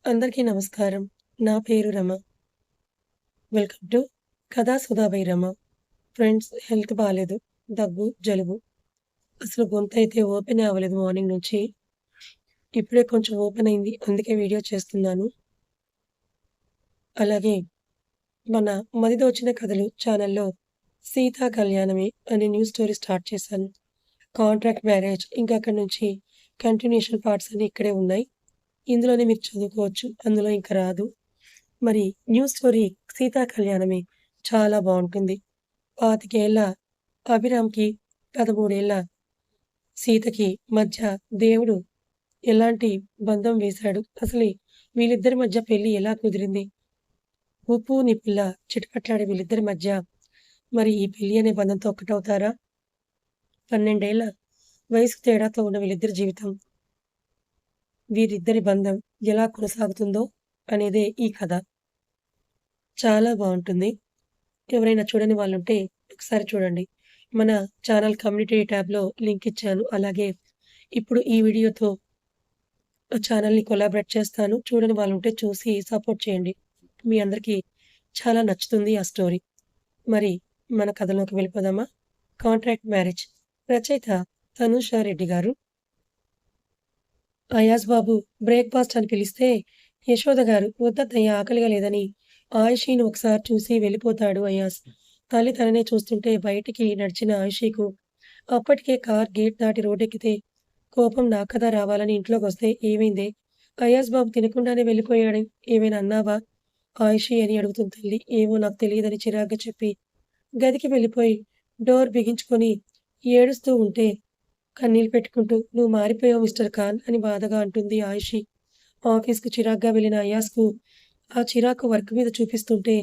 అందరికీ నమస్కారం. నా పేరు రమ. వెల్కమ్ టు కథా Sudha by Rama. Friends, health బాలేదు. దగ్గు, జలుబు. అసలు గొంతయితే ఓపెనే అవ్వలేదు మార్నింగ్ నుంచి. ఇప్పుడే కొంచెం ఓపెన్ అయింది. అందుకే వీడియో చేస్తున్నాను. అలాగే మన 'మదిదోచిన కథలు' ఛానల్‌లో 'సీతా కళ్యాణమే' అనే న్యూ స్టోరీ స్టార్ట్ చేశాను. కాంట్రాక్ట్ మ్యారేజ్ ఇంకా అక్కడి నుంచి కంటిన్యూయేషన్ పార్ట్స్ అన్నీ ఇక్కడే ఉన్నాయి. ఇందులోనే మీరు చదువుకోవచ్చు. అందులో ఇంక రాదు. మరి న్యూ స్టోరీ 'సీతా కళ్యాణమే' చాలా బావుంటుంది. 25 ఏళ్ల అభిరామ్‌కి, 13 ఏళ్ల సీతకి మధ్య దేవుడు ఎలాంటి బంధం వేశాడు? అసలు వీళ్ళిద్దరి మధ్య పెళ్లి ఎలా కుదిరింది? ఉప్పు, నిప్పులా చిటపట్లాడే వీళ్ళిద్దరి మధ్య మరి ఈ పెళ్లి అనే బంధంతో ఒక్కటవుతారా? 12 ఏళ్ల వయసు తేడాతో ఉన్న వీళ్ళిద్దరి జీవితం, వీరిద్దరి బంధం ఎలా కొనసాగుతుందో అనేదే ఈ కథ. చాలా బావుంటుంది. ఎవరైనా చూడని వాళ్ళుంటే ఒకసారి చూడండి. మన ఛానల్ కమ్యూనిటీ ట్యాబ్‌లో లింక్ ఇచ్చాను. అలాగే ఇప్పుడు ఈ వీడియోతో ఛానల్‌ని కొలాబరేట్ చేస్తాను. చూడని వాళ్ళుంటే చూసి సపోర్ట్ చేయండి. మీ అందరికీ చాలా నచ్చుతుంది ఆ స్టోరీ. మరి మన కథలోకి వెళ్ళిపోదామా? Contract marriage. రచయిత తనూషా రెడ్డి గారు. అయాజ్ బాబు బ్రేక్‌ఫాస్ట్ అని పిలిస్తే యశోద గారు వద్దత్తయ్య ఆకలిగా లేదని ఆయిషీని ఒకసారి చూసి వెళ్ళిపోతాడు అయాజ్. తల్లి తననే చూస్తుంటే బయటికి నడిచిన ఆయిషీకు అప్పటికే కార్ గేట్ దాటి రోడ్డెక్కితే కోపం నాకు కదా రావాలని ఇంట్లోకొస్తే ఏమైందే? అయాజ్ బాబు తినకుండానే వెళ్ళిపోయాడే. ఏమైనా అన్నావా? ఆయిషీ అని అడుగుతుంది తల్లి. ఏమో నాకు తెలియదని చిరాగ్గా చెప్పి గదికి వెళ్ళిపోయి డోర్ బిగించుకొని ఏడుస్తూ ఉంటే కన్నీళ్లు పెట్టుకుంటూ "నువ్వు మారిపోయావు మిస్టర్ ఖాన్" అని బాధగా అంటుంది ఆయిషీ. ఆఫీస్‌కు చిరాగ్గా వెళ్ళిన అయాజ్‌కు ఆ చిరాకు వర్క్ మీద చూపిస్తుంటే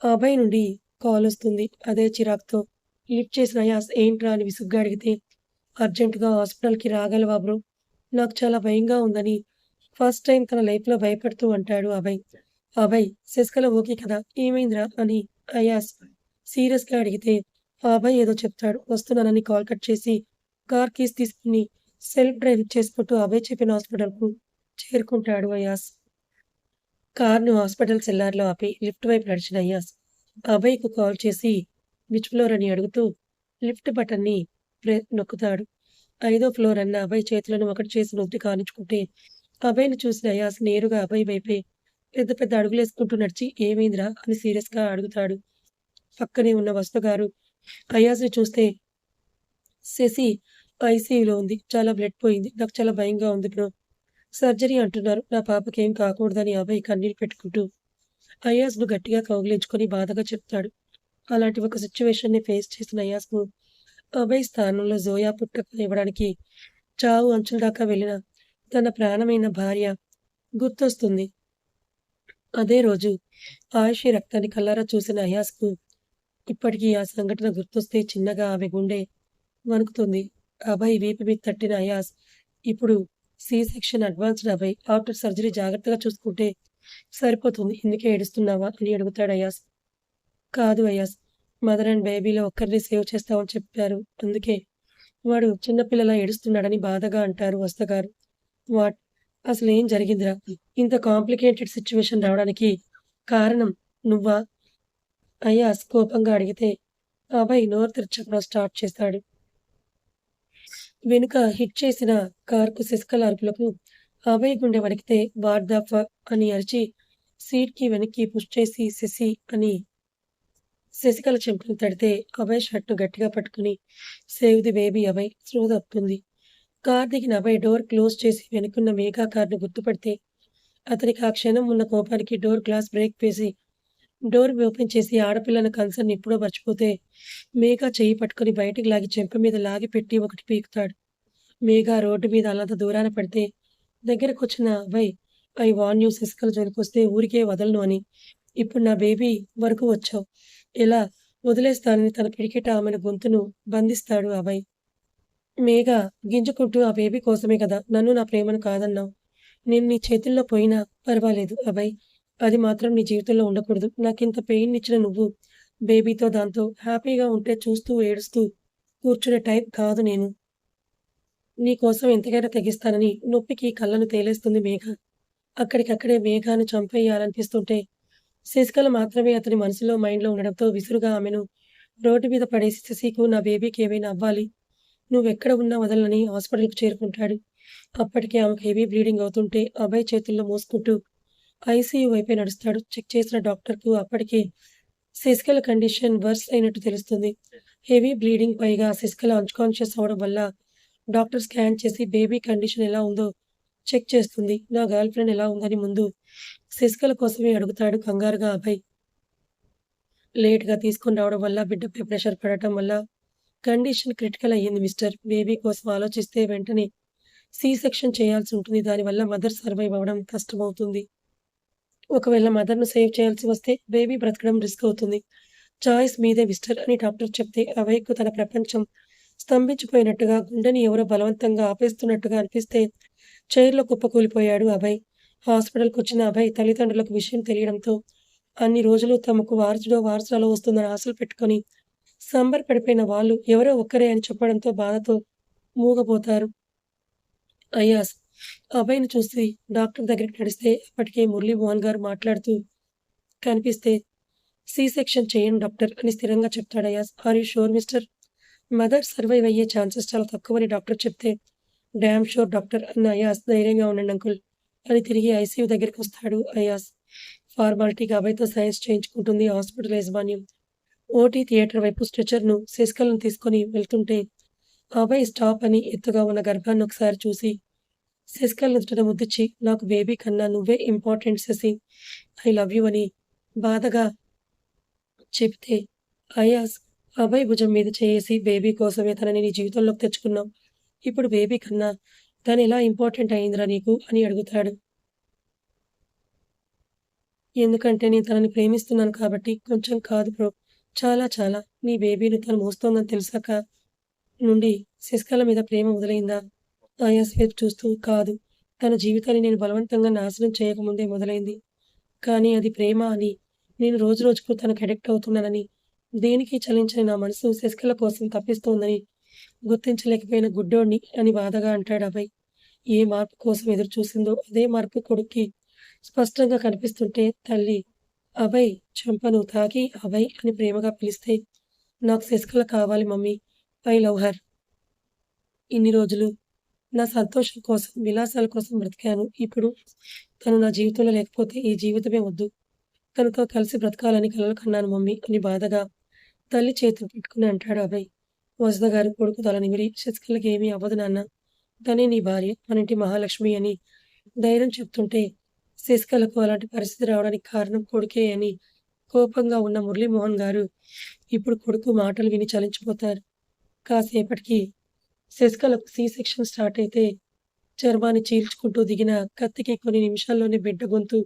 అభయ్ నుండి కాలొస్తుంది. అదే చిరాకుతో లిఫ్ట్ చేసిన అయాజ్ ఏంట్రా అని విసుగ్గా అడిగితే అర్జెంట్‌గా హాస్పిటల్‌కి రాగలవా బ్రో? నాకు చాలా భయంగా ఉందని ఫస్ట్ టైమ్ తన లైఫ్‌లో భయపడుతూ అంటాడు అభయ్. అభయ్, శశికళ ఓకే కదా? ఏమైందిరా? అని అయాజ్ సీరియస్‌గా అడిగితే అభయ్ ఏదో చెప్తాడు. వస్తున్నానని కాల్ కట్ చేసి కార్ కీస్ తీసుకొని సెల్ఫ్ డ్రైవ్ చేసుకుంటూ అభయ్ చెప్పిన హాస్పిటల్‌కు చేరుకుంటాడు అయాజ్. కార్‌ను హాస్పిటల్ సెల్లార్‌లో ఆపి లిఫ్ట్ వైపు నడిచిన అయాజ్ అభయ్‌కు కాల్ చేసి విచ్ ఫ్లోర్ అని అడుగుతూ లిఫ్ట్ బటన్‌ని నొక్కుతాడు. 5వ ఫ్లోర్ అన్న అభయ్ చేతులను ఒకటి చేసి నుదుటి కానించుకుంటే అభయ్‌ని చూసిన అయాజ్ నేరుగా అభయ్ వైపే పెద్ద పెద్ద అడుగులేసుకుంటూ నడిచి ఏమైందిరా? అని సీరియస్‌గా అడుగుతాడు. పక్కనే ఉన్న వసు గారు అయాజ్‌ని చూస్తే శశి ఐసీయూలో ఉంది. చాలా బ్లడ్ పోయింది. నాకు చాలా భయంగా ఉంది బ్రో. సర్జరీ అంటున్నారు. నా పాపకేం కాకూడదని అభయ్ కన్నీళ్లు పెట్టుకుంటూ అయాజ్‌ను గట్టిగా కౌగిలించుకొని బాధగా చెప్తాడు. అలాంటి ఒక సిట్యుయేషన్‌ని ఫేస్ చేసిన అయాజ్‌కు అభయ్ స్థానంలో జోయా పుట్టనివ్వడానికి చావు అంచుల దాకా వెళ్ళిన తన ప్రాణమైన భార్య గుర్తొస్తుంది. అదే రోజు ఆయిషీ రక్తాన్ని కళ్ళారా చూసిన అయాజ్‌కు ఇప్పటికీ ఆ సంఘటన గుర్తొస్తే చిన్నగా ఆమె గుండె వణుకుతుంది. అభయ్ వీపు మీద తట్టిన అయాజ్ ఇప్పుడు C section advanced Abhay. After surgery జాగ్రత్తగా చూసుకుంటే సరిపోతుంది. ఎందుకే ఏడుస్తున్నావా? అని అడుగుతాడు అయాజ్. కాదు అయాజ్. మదర్ అండ్ బేబీలో ఒక్కరిని సేవ్ చేస్తామని చెప్పారు. అందుకే వాడు చిన్న పిల్లలా ఏడుస్తున్నాడని బాధగా అంటారు వస్తగారు. వాట్? అసలేం జరిగిందిరా? ఇంత కాంప్లికేటెడ్ సిట్యుయేషన్ రావడానికి కారణం నువ్వా? అయాజ్ కోపంగా అడిగితే అభయ్ నోరు తెరిచి చెప్పడం స్టార్ట్ చేశాడు. వెనుక హిట్ చేసిన కార్‌కు శశికళ అరుపులకు అభయ్ గుండె వణికితే వాట్ ద అని అరిచి సీట్‌కి వెనక్కి పుష్ చేసి శశి అని శశికళ చెంపలు తడితే అభయ్ షర్ట్‌ను గట్టిగా పట్టుకుని సేవ్ ది బేబీ అభయ్ స్పృహ తప్పుతుంది. కార్ దిగిన అభయ్ డోర్ క్లోజ్ చేసి వెనుకున్న మేఘా కార్‌ను గుర్తుపడితే అతనికి ఆ క్షణం ఉన్న కోపానికి డోర్ గ్లాస్ బ్రేక్ వేసి డోర్ ఓపెన్ చేసి ఆడపిల్లల కన్సర్న్ ఎప్పుడో మర్చిపోతే మేఘా చెయ్యి పట్టుకుని బయటికి లాగి చెంప మీద లాగి పెట్టి ఒకటి పీకుతాడు. మేఘ రోడ్డు మీద అల్లంత దూరాన పడితే దగ్గరకొచ్చిన Abhay I warn you Sasikala జోలికొస్తే ఊరికే వదలను అని. ఇప్పుడు నా బేబీ వరకు వచ్చావు. ఎలా వదిలేస్తానని తన పిడికిట ఆమెను గొంతును బంధిస్తాడు అభయ్. మేఘ గింజుకుంటూ ఆ బేబీ కోసమే కదా నన్ను నా ప్రేమను కాదన్నావు. నేను నీ చేతుల్లో పోయినా పర్వాలేదు అభయ్. అది మాత్రం నీ జీవితంలో ఉండకూడదు. నాకింత పెయిన్నిచ్చిన నువ్వు బేబీతో దాంతో హ్యాపీగా ఉంటే చూస్తూ ఏడుస్తూ కూర్చునే టైప్ కాదు నేను. నీ కోసం ఎంతకైనా తెగిస్తానని నొప్పికి కళ్ళను తేలేస్తుంది మేఘ. అక్కడికక్కడే మేఘాన్ని చంపేయాలనిపిస్తుంటే, శశికళ మాత్రమే అతని మనసులో, మైండ్‌లో ఉండడంతో విసురుగా ఆమెను రోడ్డు మీద పడేసి శశికు నా బేబీకి ఏమైనా అవ్వాలి. నువ్వెక్కడ ఉన్నా వదలనని హాస్పిటల్‌కి చేరుకుంటాడు. అప్పటికే ఆమెకు హెవీ బ్లీడింగ్ అవుతుంటే అభయ్ చేతుల్లో మోసుకుంటూ ఐసీయూ వైపే నడుస్తాడు. చెక్ చేసిన డాక్టర్‌కు అప్పటికే శశికళ కండిషన్ వర్స్ అయినట్టు తెలుస్తుంది. హెవీ బ్లీడింగ్ పైగా శశికళ అన్‌కాన్షియస్ అవ్వడం వల్ల డాక్టర్ స్కాన్ చేసి బేబీ కండిషన్ ఎలా ఉందో చెక్ చేస్తుంది. నా గర్ల్ ఫ్రెండ్ ఎలా ఉందని ముందు శశికళ కోసమే అడుగుతాడు కంగారుగా అభయ్. లేట్‌గా తీసుకొని రావడం వల్ల బిడ్డపై ప్రెషర్ పడటం వల్ల కండిషన్ క్రిటికల్ అయ్యింది మిస్టర్. బేబీ కోసం ఆలోచిస్తే వెంటనే సి సెక్షన్ చేయాల్సి ఉంటుంది. దానివల్ల మదర్ సర్వైవ్ అవ్వడం కష్టమవుతుంది. ఒకవేళ మదర్‌ను సేవ్ చేయాల్సి వస్తే బేబీ బ్రతకడం రిస్క్ అవుతుంది. చాయిస్ మీదే మిస్టర్ అని డాక్టర్ చెప్తే అభయ్‌కు తన ప్రపంచం స్తంభించిపోయినట్టుగా, గుండెని ఎవరో బలవంతంగా ఆపేస్తున్నట్టుగా అనిపిస్తే చైర్‌లో కుప్పకూలిపోయాడు అభయ్. హాస్పిటల్‌కొచ్చిన అభయ్ తల్లిదండ్రులకు విషయం తెలియడంతో అన్ని రోజులు తమకు వారసుడో, వారసురాలో వస్తుందని ఆశలు పెట్టుకొని సంబరపడిపోయిన వాళ్ళు ఎవరో ఒక్కరే అని చెప్పడంతో బాధతో మూగబోతారు. అయాస్ అభయ్‌ని చూసి డాక్టర్ దగ్గరికి నడిస్తే అప్పటికే మురళీమోహన్ గారు మాట్లాడుతూ కనిపిస్తే సి సెక్షన్ చేయండి డాక్టర్ అని స్థిరంగా చెప్తాడు Ayaz. Are you sure mister? Mother survive అయ్యే ఛాన్సెస్ చాలా తక్కువని డాక్టర్ చెప్తే డామ్ షూర్ డాక్టర్ అన్న అయాస్. ధైర్యంగా ఉండండి అంకుల్ అని తిరిగి ఐసీయూ దగ్గరికొస్తాడు అయాస్. ఫార్మాలిటీగా అభయ్‌తో సైన్స్ చేయించుకుంటుంది హాస్పిటల్ యాజమాన్యం. ఓటీ థియేటర్ వైపు స్ట్రెచర్‌ను శశికళను తీసుకొని వెళ్తుంటే అభయ్ స్టాప్ అని ఎత్తుగా ఉన్న గర్భాన్ని ఒకసారి చూసి శశికళ నుదుటిన ముద్దిచ్చి నాకు బేబీ కన్నా నువ్వే important Shashi. I love you అని బాధగా చెబితే అయాస్ అభయ్ భుజం మీద చేయేసి బేబీ కోసమే తనని నీ జీవితంలోకి తెచ్చుకున్నావు. ఇప్పుడు బేబీ కన్నా తనెలా ఇంపార్టెంట్ అయిందిరా నీకు అని అడుగుతాడు. ఎందుకంటే నేను తనని ప్రేమిస్తున్నాను కాబట్టి. కొంచెం కాదు బ్రో. చాలా చాలా. నీ బేబీని తను మోస్తోందని తెలిసాక నుండి శశికళ మీద ప్రేమ మొదలైందా? అయాస్ వైపు చూస్తూ కాదు. తన జీవితాన్ని నేను బలవంతంగా నాశనం చేయకముందే మొదలైంది. కానీ అది ప్రేమ అని, నేను రోజురోజుకు తనకు అడిక్ట్ అవుతున్నానని, దేనికి చలించని నా మనసు శశికళ కోసం తపిస్తోందని గుర్తించలేకపోయిన గుడ్డోడిని అని బాధగా అంటాడు అభయ్. ఏ మార్పు కోసం ఎదురు చూసిందో అదే మార్పు కొడుక్కి స్పష్టంగా కనిపిస్తుంటే తల్లి అభయ్ చెంపను తాకి అభయ్ అని ప్రేమగా పిలిస్తే నాకు శశికళ కావాలి మమ్మీ. I love her. ఇన్ని రోజులు నా సంతోషం కోసం, విలాసాల కోసం బ్రతికాను. ఇప్పుడు తను నా జీవితంలో లేకపోతే ఈ జీవితమే వద్దు. తనతో కలిసి బ్రతకాలని కలలు కన్నాను మమ్మీ అని బాధగా తల్లి చేతులు పట్టుకుని అంటాడు అభయ్. వసుధ గారి కొడుకు తల నిమిరి శశికళకి ఏమీ అవ్వదు నాన్న. తనే నీ భార్య, మనింటి మహాలక్ష్మి అని ధైర్యం చెప్తుంటే శశికళకు అలాంటి పరిస్థితి రావడానికి కారణం కొడుకే అని కోపంగా ఉన్న మురళీమోహన్ గారు ఇప్పుడు కొడుకు మాటలు విని చలించిపోతారు. కాసేపటికి శశికళకు సి సెక్షన్ స్టార్ట్ అయితే చర్మాన్ని చీల్చుకుంటూ దిగిన కత్తికి కొన్ని నిమిషాల్లోనే బిడ్డ గొంతు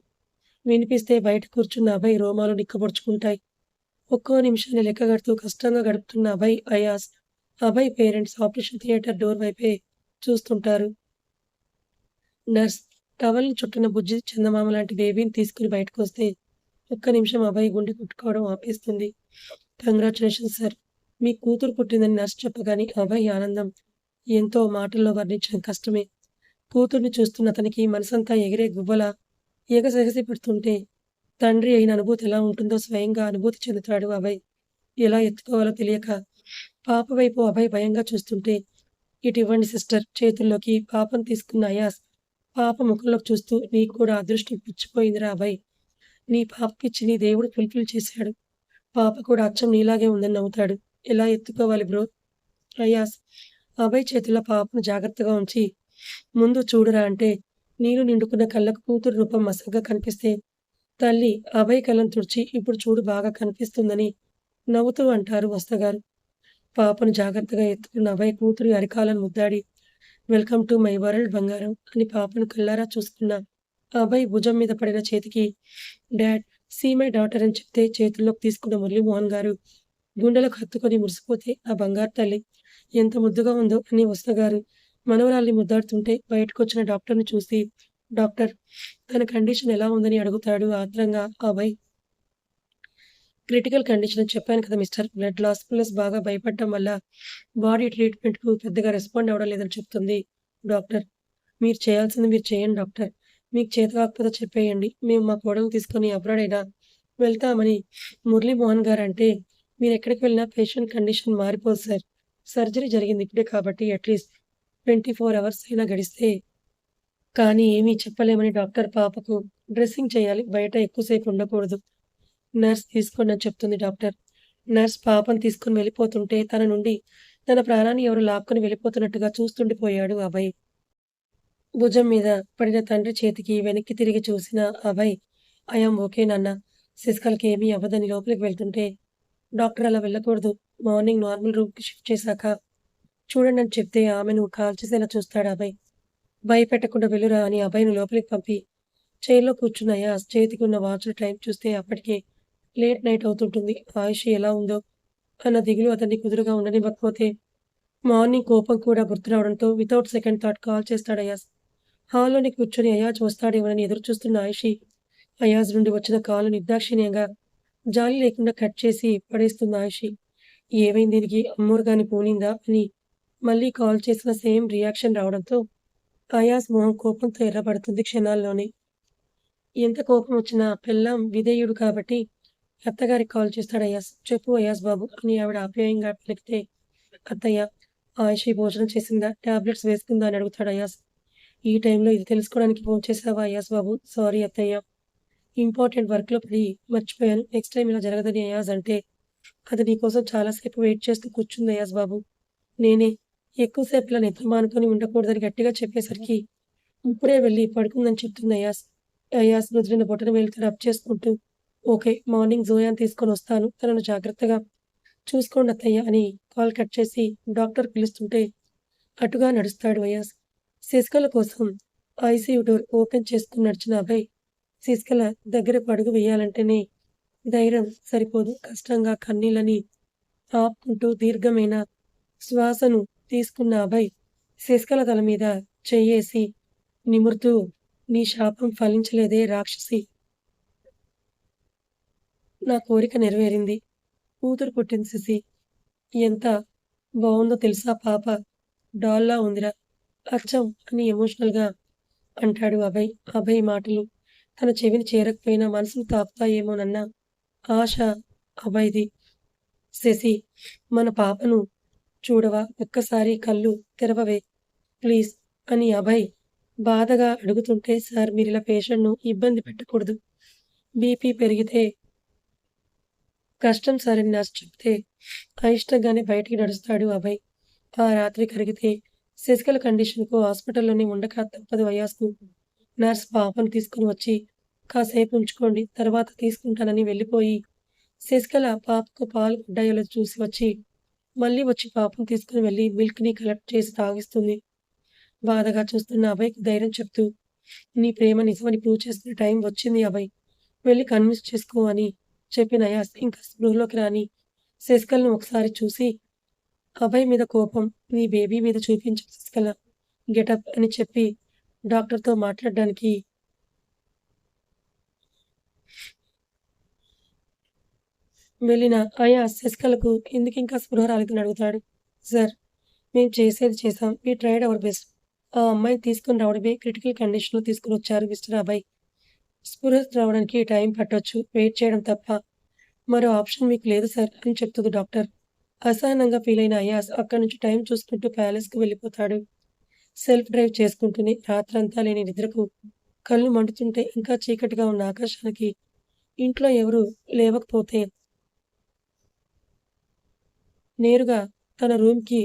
వినిపిస్తే బయట కూర్చున్న అభయ్ రోమాలు నిక్కబొడుచుకుంటాయి. ఒక్కో నిమిషాన్ని లెక్కగడుతూ కష్టంగా గడుపుతున్న Abhay, Ayaz, Abhay parents operation theatre door వైపే చూస్తుంటారు. నర్స్ టవల్‌ని చుట్టిన బుజ్జి చందమామ లాంటి బేబీని తీసుకుని బయటకొస్తే ఒక్క నిమిషం అభయ్ గుండె కొట్టుకోవడం ఆపేస్తుంది. Congratulations sir. మీ కూతురు పుట్టిందని నర్స్ చెప్పగానే అభయ్ ఆనందం ఎంతో మాటల్లో వర్ణించడం కష్టమే. కూతుర్ని చూస్తున్న అతనికి మనసంతా ఎగిరే గువ్వలా ఎగసెగసి పెడుతుంటే తండ్రి అయిన అనుభూతి ఎలా ఉంటుందో స్వయంగా అనుభూతి చెందుతాడు అభయ్. ఎలా ఎత్తుకోవాలో తెలియక పాప వైపు అభయ్ భయంగా చూస్తుంటే ఇటివ్వండి సిస్టర్ చేతుల్లోకి పాపను తీసుకున్న అయాస్ పాప ముఖంలోకి చూస్తూ నీకు కూడా అదృష్టం పుచ్చిపోయిందిరా అభయ్. నీ పాప పిచ్చిని దేవుడు ఫుల్‌ఫిల్ చేశాడు. పాప కూడా అచ్చం నీలాగే ఉందని నవ్వుతాడు. ఎలా ఎత్తుకోవాలి బ్రో? అయాస్ అభయ్ చేతుల్లో పాపను జాగ్రత్తగా ఉంచి ముందు చూడురా అంటే నీళ్లు నిండుకున్న కళ్ళకు కూతురు రూపం మసగ్గా కనిపిస్తే తల్లి అభయ్ కళ్ళను తుడిచి ఇప్పుడు చూడు బాగా కనిపిస్తుందని నవ్వుతూ అంటారు వస్తగారు. పాపను జాగ్రత్తగా ఎత్తుకున్న అభయ్ కూతురి అరికాలను ముద్దాడి వెల్కమ్ టు మై వరల్డ్ బంగారం అని పాపను కళ్ళారా చూసుకున్న అభయ్ భుజం మీద పడిన చేతికి డాడ్ సీ మై డాటర్ అని చెప్తే చేతుల్లోకి తీసుకున్న మురళీమోహన్ గారు గుండెలకు హత్తుకొని మురిసిపోతే ఆ బంగారు తల్లి ఎంత ముద్దుగా ఉందో అని వస్తగారు మనవరాల్ని ముద్దాడుతుంటే బయటకొచ్చిన డాక్టర్‌ని చూసి డాక్టర్ తన కండిషన్ ఎలా ఉందని అడుగుతాడు ఆత్రంగా అభయ్. క్రిటికల్ కండిషన్ అని చెప్పాను కదా మిస్టర్. బ్లడ్ లాస్ ప్లస్ బాగా భయపడటం వల్ల బాడీ ట్రీట్మెంట్‌కు పెద్దగా రెస్పాండ్ అవ్వడం లేదని చెప్తుంది డాక్టర్. మీరు చేయాల్సింది మీరు చేయండి డాక్టర్. మీకు చేత కాకపోతే చెప్పేయండి. మేము మా కోడల్ని తీసుకొని అబ్రాడ్ అయినా వెళ్తామని మురళీమోహన్ గారంటే, మీరెక్కడికి వెళ్ళినా పేషెంట్ కండిషన్ మారిపోదు సార్. సర్జరీ జరిగింది ఇప్పుడే కాబట్టి అట్‌లీస్ట్ 24 అవర్స్ అయినా గడిస్తే కానీ ఏమీ చెప్పలేమని డాక్టర్ పాపకు డ్రెస్సింగ్ చేయాలి. బయట ఎక్కువ సేపు ఉండకూడదు. నర్స్ తీసుకోండి అని చెప్తుంది డాక్టర్. నర్స్ పాపను తీసుకొని వెళ్ళిపోతుంటే తన నుండి తన ప్రాణాన్ని ఎవరో లాక్కొని వెళ్ళిపోతున్నట్టుగా చూస్తుండిపోయాడు అభయ్. భుజం మీద పడిన తండ్రి చేతికి వెనక్కి తిరిగి చూసిన అభయ్, ఐ యామ్ ఓకే నాన్న. శశికళకి ఏమీ అవ్వదని లోపలికి వెళ్తుంటే, డాక్టర్ అలా వెళ్ళకూడదు. మార్నింగ్ నార్మల్ రూమ్‌కి షిఫ్ట్ చేశాక చూడండి అని చెప్తే ఆమెను కాల్చేసేలా చూస్తాడు అభయ్. భయపెట్టకుండా వెళ్లురా అని అభయ్‌ను లోపలికి పంపి చైర్‌లో కూర్చున్న అయాజ్ చేతికి ఉన్న వాచ్‌లో టైం చూస్తే అప్పటికే లేట్ నైట్ అవుతుంటుంది. ఆయుషి ఎలా ఉందో అన్న దిగులు అతన్ని కుదురుగా ఉండనివ్వకపోతే మార్నింగ్ కోపం కూడా గుర్తు రావడంతో వితౌట్ సెకండ్ థాట్ కాల్ చేస్తాడు అయాజ్. హాల్లోని కూర్చొని అయాజ్ వస్తాడేమోనని ఎదురుచూస్తున్న ఆయిషి అయాజ్ నుండి వచ్చిన కాల్‌ను నిర్దాక్షిణ్యంగా జాలి లేకుండా కట్ చేసి పడేస్తుంది ఆయిషి. ఏమైంది దీనికి అమ్మోరు గాని పోనిందా అని మళ్ళీ కాల్ చేసిన సేమ్ రియాక్షన్ రావడంతో అయాజ్ మొహం కోపంతో ఎర్రబడుతుంది క్షణాల్లోనే. ఎంత కోపం వచ్చినా పెళ్ళాం విధేయుడు కాబట్టి అత్తగారికి కాల్ చేస్తాడు అయాజ్. చెప్పు అయాజ్ బాబు అని ఆవిడ ఆప్యాయంగా పలికితే అత్తయ్య ఆయిషి భోజనం చేసిందా? టాబ్లెట్స్ వేసుకుందా? అని అడుగుతాడు అయాజ్. ఈ టైంలో ఇది తెలుసుకోవడానికి ఫోన్ చేశావా అయాజ్ బాబు? సారీ అత్తయ్య. ఇంపార్టెంట్ వర్క్‌లో పడి మర్చిపోయాను. నెక్స్ట్ టైమ్ ఇలా జరగదని అయాజ్ అంటే, అది నీకోసం చాలా సేపు వెయిట్ చేస్తూ కూర్చుంది అయాజ్ బాబు. నేనే ఎక్కువ సేపు ఇలా నిద్ర మానుకొని ఉండకూడదని గట్టిగా చెప్పేసరికి, ఇప్పుడే వెళ్ళి పడుకుందని చెప్తుంది అయాజ్. అయాజ్ నుదిరిన బొటనవేలుతో రబ్ చేసుకుంటూ, ఓకే. మార్నింగ్ జోయాని తీసుకొనొస్తాను. తనను జాగ్రత్తగా చూసుకోండి అత్తయ్య అని కాల్ కట్ చేసి డాక్టర్ పిలుస్తుంటే అటుగా నడుస్తాడు అయాజ్. శశికళ కోసం ఐసీయూ డోర్ ఓపెన్ చేసుకుని నడిచిన అభయ్ శశికళ దగ్గరకు అడుగు వేయాలంటేనే ధైర్యం సరిపోదు. కష్టంగా కన్నీళ్ళని ఆపుకుంటూ దీర్ఘమైన శ్వాసను తీసుకున్న అభయ్ శశికళ తల మీద చెయ్యేసి నిమురుతూ నీ శాపం ఫలించలేదే రాక్షసి. నా కోరిక నెరవేరింది. కూతురు పుట్టింది శశి. ఎంత బావుందో తెలుసా పాప. డాల్లా ఉందిరా. అచ్చం అని ఎమోషనల్‌గా అంటాడు అభయ్. అభయ్ మాటలు తన చెవిని చేరకపోయినా మనసును తాకుతాయేమోనన్న ఆశ అభయ్‌ది. శశి మన పాపను చూడవా? ఒక్కసారి కళ్ళు తెరవవే ప్లీజ్ అని అభయ్ బాధగా అడుగుతుంటే సార్ మీరిలా పేషెంట్‌ను ఇబ్బంది పెట్టకూడదు. బీపీ పెరిగితే కష్టం సార్ అని నర్స్ చెప్తే అయిష్టంగానే బయటికి నడుస్తాడు అభయ్. ఆ రాత్రి కరిగితే శశికళ కండిషన్‌కు హాస్పిటల్‌లోనే ఉండక తప్పదు అయాజ్‌కు. నర్స్ పాపను తీసుకొని వచ్చి కాసేపు ఉంచుకోండి తర్వాత తీసుకుంటానని వెళ్ళిపోయి శశికళ పాపకు పాలు పడ్డాయో లేదో చూసి వచ్చి మళ్ళీ వచ్చి పాపను తీసుకొని వెళ్ళి మిల్క్‌ని కలెక్ట్ చేసి తాగిస్తుంది. బాధగా చూస్తున్న అభయ్‌కి ధైర్యం చెప్తూ నీ ప్రేమ నిజమని ప్రూవ్ చేసుకునే టైం వచ్చింది అభయ్. వెళ్లి కన్విన్స్ చేసుకో అని చెప్పిన అయాజ్ ఇంకా స్పృహలోకి రాని శశికళను ఒకసారి చూసి అభయ్ మీద కోపం నీ బేబీ మీద చూపించు శశికళ గెటప్ అని చెప్పి డాక్టర్‌తో మాట్లాడడానికి వెళ్ళిన అయాజ్ శశికళకు ఎందుకింకా స్పృహ రాలేదని అడుగుతాడు. సార్ మేము చేసేది చేశాం. We tried our best. ఆ అమ్మాయిని తీసుకొని రావడమే క్రిటికల్ కండిషన్‌లో తీసుకొనొచ్చారు మిస్టర్ అభయ్. స్పృహ రావడానికి టైం పట్టొచ్చు. వెయిట్ చేయడం తప్ప మరో ఆప్షన్ మీకు లేదు సార్ అని చెప్తుంది డాక్టర్. అసహనంగా ఫీలైన అయాజ్ అక్కడి నుంచి టైం చూసుకుంటూ ప్యాలెస్‌కు వెళ్ళిపోతాడు. సెల్ఫ్ డ్రైవ్ చేసుకుంటూనే రాత్రంతా లేని నిద్రకు కళ్ళు మండుతుంటే ఇంకా చీకటిగా ఉన్న ఆకాశానికి ఇంట్లో ఎవరూ లేవకపోతే నేరుగా తన రూమ్‌కి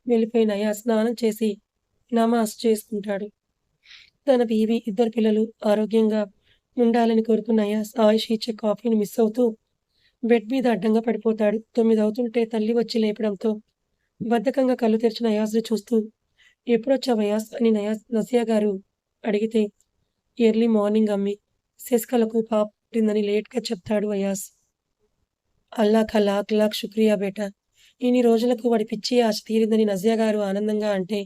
వెళ్ళిపోయిన అయాజ్ స్నానం చేసి నమాజ్ చేసుకుంటాడు. తన బీవీ, ఇద్దరు పిల్లలు ఆరోగ్యంగా ఉండాలని కోరుకున్న అయాజ్ ఆయుష్ ఇచ్చే కాఫీని మిస్ అవుతూ బెడ్ మీద అడ్డంగా పడిపోతాడు. 9 అవుతుంటే తల్లి వచ్చి లేపడంతో బద్ధకంగా కళ్ళు తెరిచిన అయాజ్‌ని చూస్తూ ఎప్పుడొచ్చావు అయాజ్ అని నజియా గారు అడిగితే ఎర్లీ మార్నింగ్ అమ్మి. శశికళకు పాప పుట్టిందని లేట్‌గా చెప్తాడు అయాజ్. అల్లాకా లాఖ్ లాఖ్ శుక్రియా బేటా. ఇన్ని రోజులకు వాడి పిచ్చి ఆశ తీరిందని నజియా గారు ఆనందంగా అంటే,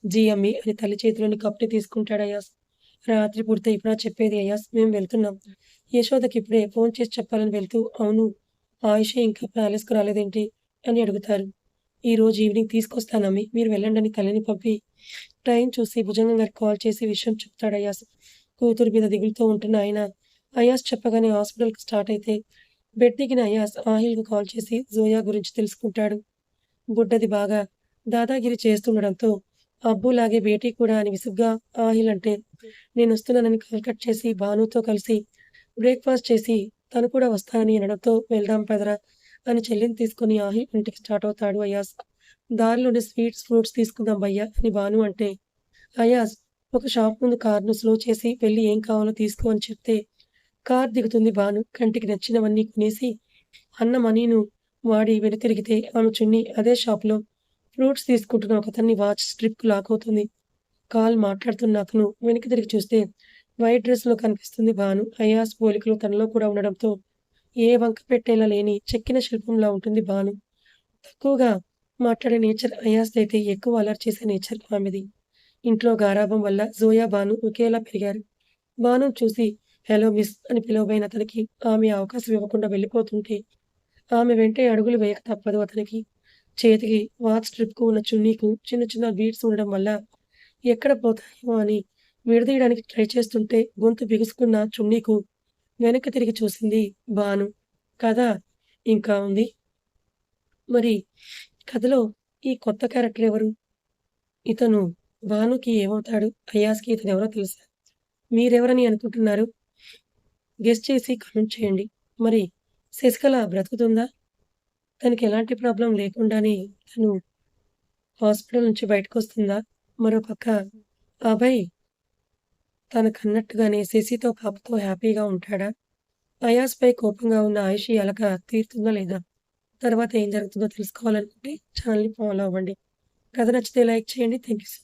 జీ అమ్మి అని తల్లి చేతిలోని కప్‌ని తీసుకుంటాడు అయాజ్. రాత్రి పూర్తి ఇప్పుడా చెప్పేది అయాజ్ మేము వెళ్తున్నాం. యశోదకి ఇప్పుడే ఫోన్ చేసి చెప్పాలని వెళ్తూ అవును ఆయుషే ఇంకా ప్యాలెస్‌కు రాలేదేంటి అని అడుగుతారు. ఈరోజు ఈవినింగ్ మీరు వెళ్ళండని తల్లిని పంపి టైం చూసి భుజంగం గారికి కాల్ చేసి విషయం చెప్తాడు అయాజ్. కూతురు మీద దిగులుతో ఉంటున్న ఆయన అయాస్ చెప్పగానే హాస్పిటల్‌కి స్టార్ట్ అయితే బెడ్ దిగిన అయాస్ ఆహిల్‌కి కాల్ చేసి జోయా గురించి తెలుసుకుంటాడు. బుడ్డది బాగా దాదాగిరి చేస్తుండడంతో అబ్బులాగే బేటీ కూడా అని విసుగ్గా ఆహిల్ అంటే నేనొస్తున్నానని కాల్ కట్ చేసి భానుతో కలిసి బ్రేక్‌ఫాస్ట్ చేసి తను కూడా వస్తానని అనడంతో వెళ్దాం పదరా అని చెల్లిని తీసుకొని ఆహిల్ ఇంటికి స్టార్ట్ అవుతాడు అయాస్. దారిలోనే స్వీట్స్, ఫ్రూట్స్ తీసుకుందాం భయ్యా అని భాను అంటే అయాజ్ ఒక షాప్ ముందు కార్‌ను స్లో చేసి వెళ్లి ఏం కావాలో తీసుకో అని చెప్తే కార్ దిగుతుంది భాను. కంటికి నచ్చినవన్నీ కొనేసి అన్న మనీను వాడి వెనుతిరిగితే ఆమె చున్నీ అదే షాప్‌లో ఫ్రూట్స్ తీసుకుంటున్న ఒకతన్ని వాచ్ స్ట్రిప్ లాగవుతుంది. కాల్ మాట్లాడుతున్న అతను వెనక్కి తిరిగి చూస్తే వైట్ డ్రెస్‌లో కనిపిస్తుంది భాను. అయాజ్ పోలికలు తనలో కూడా ఉండడంతో ఏ వంక పెట్టేలా లేని చెక్కిన శిల్పంలా ఉంటుంది భాను. తక్కువగా మాట్లాడే నేచర్ అయాజ్‌దైతే ఎక్కువ అల్లరి చేసే నేచర్ ఆమెది. ఇంట్లో గారాబం వల్ల జోయా, భాను ఒకేలా పెరిగారు. భానుని చూసి హలో మిస్ అని పిలవబోయిన అతనికి ఆమె అవకాశం ఇవ్వకుండా వెళ్ళిపోతుంటే ఆమె వెంటే అడుగులు వేయక తప్పదు అతనికి. చేతికి వాచ్ స్ట్రిప్‌కు ఉన్న చున్నీకు చిన్న చిన్న బీడ్స్ ఉండడం వల్ల ఎక్కడ పోతాయేమో అని విడదీయడానికి ట్రై చేస్తుంటే గొంతు బిగుసుకున్న చున్నీకు వెనక్కి తిరిగి చూసింది భాను. కథ ఇంకా ఉంది. మరి కథలో ఈ కొత్త క్యారెక్టర్ ఎవరు? ఇతను భానుకి ఏమవుతాడు? అయాస్‌కి ఇతనెవరో తెలుసా? మీరెవరని అనుకుంటున్నారు? గెస్ చేసి కామెంట్ చేయండి. మరి శశికళ బ్రతుకుతుందా? తనకెలాంటి ప్రాబ్లమ్ లేకుండానే తను హాస్పిటల్ నుంచి బయటకొస్తుందా? మరోపక్క అభయ్ తనకన్నట్టుగానే శశితో, పాపతో హ్యాపీగా ఉంటాడా? అయాస్‌పై కోపంగా ఉన్న ఆయిషి అలక తీరుతుందా లేదా? తర్వాత ఏం జరుగుతుందో తెలుసుకోవాలనుకుంటే ఛానెల్‌ని ఫాలో అవ్వండి. కథ నచ్చితే లైక్ చేయండి. Thank you so